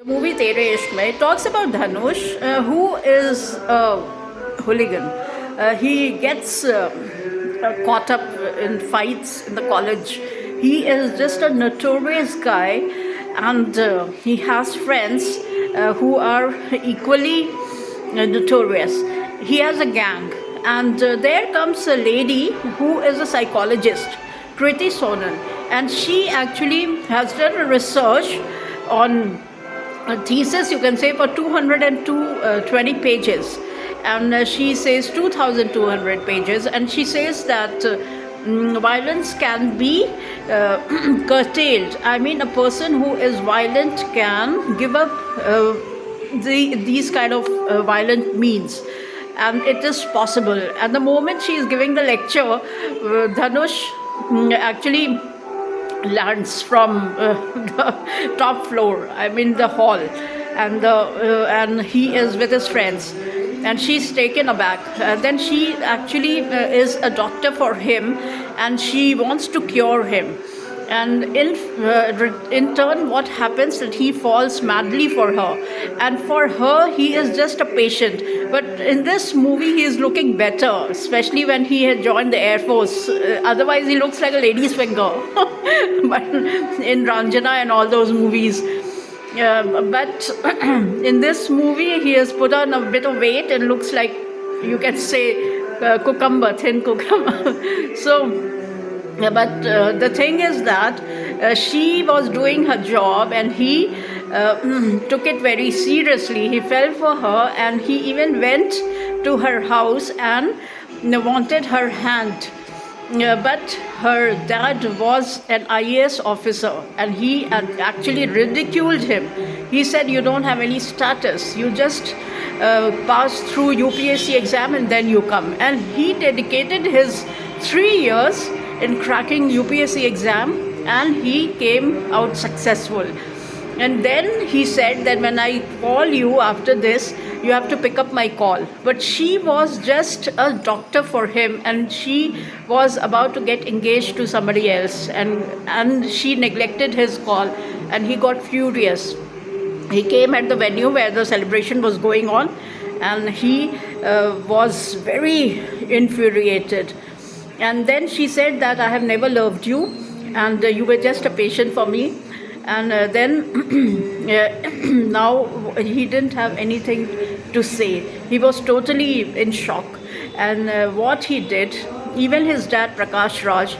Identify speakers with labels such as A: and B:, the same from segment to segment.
A: The movie Tere Ishq Mein talks about Dhanush, who is a hooligan. He gets caught up in fights in the college. He is just a notorious guy, and he has friends who are equally notorious. He has a gang, and there comes a lady who is a psychologist, Kriti Sonan, and she actually has done a research on a thesis, you can say, for 220 pages, and she says 2200 pages, and she says that violence can be curtailed. I mean, a person who is violent can give up these kind of violent means, and it is possible. And the moment she is giving the lecture, Dhanush actually lands from the top floor, I mean the hall, and he is with his friends, and she's taken aback. Then she actually is a doctor for him, and she wants to cure him. And in turn, what happens that he falls madly for her, and for her he is just a patient. But in this movie he is looking better, especially when he had joined the Air Force. Otherwise he looks like a lady's finger but in Ranjana and all those movies. But in this movie he has put on a bit of weight and looks like, you can say, cucumber, thin cucumber. So but the thing is that she was doing her job, and he took it very seriously. He fell for her, and he even went to her house and wanted her hand. But her dad was an IAS officer, and he had actually ridiculed him. He said, "You don't have any status. You just pass through UPSC exam and then you come." And he dedicated his 3 years in cracking UPSC exam, and he came out successful. And then he said that when I call you after this, you have to pick up my call. But she was just a doctor for him, and she was about to get engaged to somebody else, and she neglected his call, and he got furious. He came at the venue where the celebration was going on, and he was very infuriated. And then she said that I have never loved you, and you were just a patient for me. And then now he didn't have anything to say. He was totally in shock. And what he did, even his dad Prakash Raj,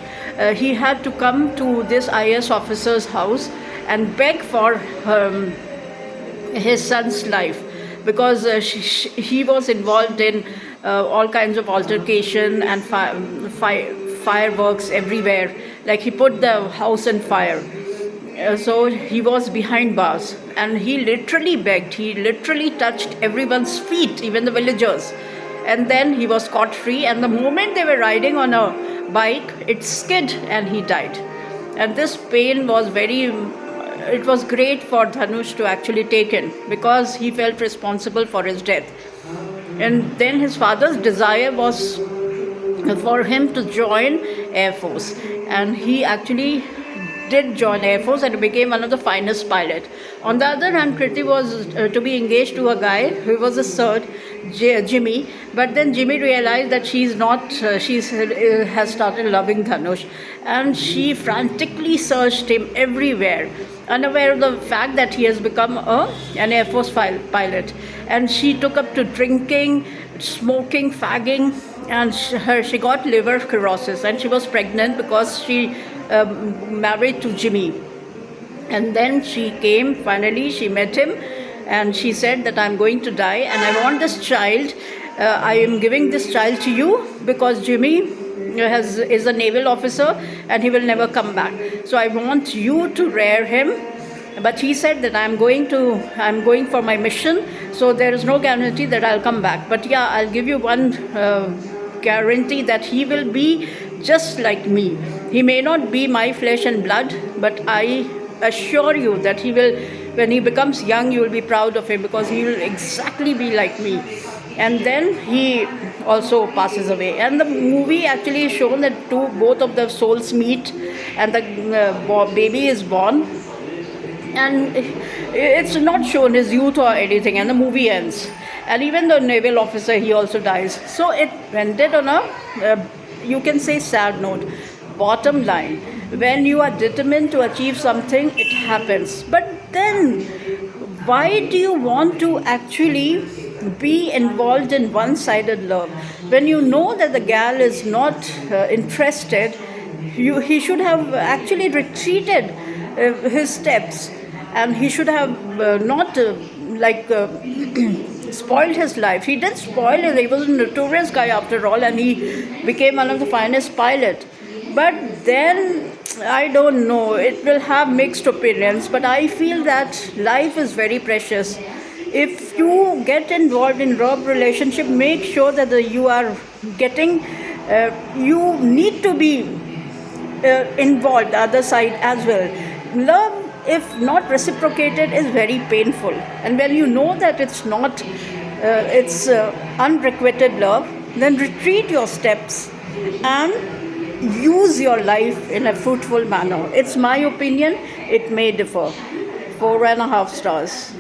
A: he had to come to this IS officer's house and beg for his son's life, because he was involved in all kinds of altercation and fireworks everywhere. Like, he put the house on fire. So he was behind bars, and he literally begged. He literally touched everyone's feet, even the villagers. And then he was scot free. And the moment they were riding on a bike, it skid and he died. And this pain was it was great for Dhanush to actually take in, because he felt responsible for his death. And then his father's desire was for him to join Air Force, and he actually did join Air Force and became one of the finest pilots. On the other hand, Kriti was to be engaged to a guy who was a Surd, Jimmy, but then Jimmy realized that she's not, has started loving Dhanush, and she frantically searched him everywhere, unaware of the fact that he has become an Air Force pilot. And she took up to drinking, smoking, fagging, and she got liver cirrhosis, and she was pregnant because she married to Jimmy. And then she came, finally she met him, and she said that I'm going to die, and I want this child. I am giving this child to you because Jimmy is a naval officer and he will never come back. So I want you to rear him. But he said that I'm going for my mission, so there is no guarantee that I'll come back. But yeah, I'll give you one guarantee, that he will be just like me. He may not be my flesh and blood, but I assure you that he will, when he becomes young, you will be proud of him, because he will exactly be like me. And then he also passes away. And the movie actually is shown that both of the souls meet, and the baby is born. And It's not shown his youth or anything, and the movie ends. And even the naval officer, he also dies. So it ended on a, you can say, sad note. Bottom line, when you are determined to achieve something, it happens. But then, why do you want to actually be involved in one-sided love when you know that the gal is not interested? He should have actually retreated his steps, and he should have not like spoiled his life. He didn't spoil it. He was a notorious guy after all, and he became one of the finest pilots. But then, I don't know, it will have mixed opinions, but I feel that life is very precious. If you get involved in love relationship, make sure that you are getting, you need to be involved the other side as well. Love, if not reciprocated, is very painful, and when you know that it's not, it's unrequited love, then retreat your steps and use your life in a fruitful manner. It's my opinion. It may differ. 4.5 stars.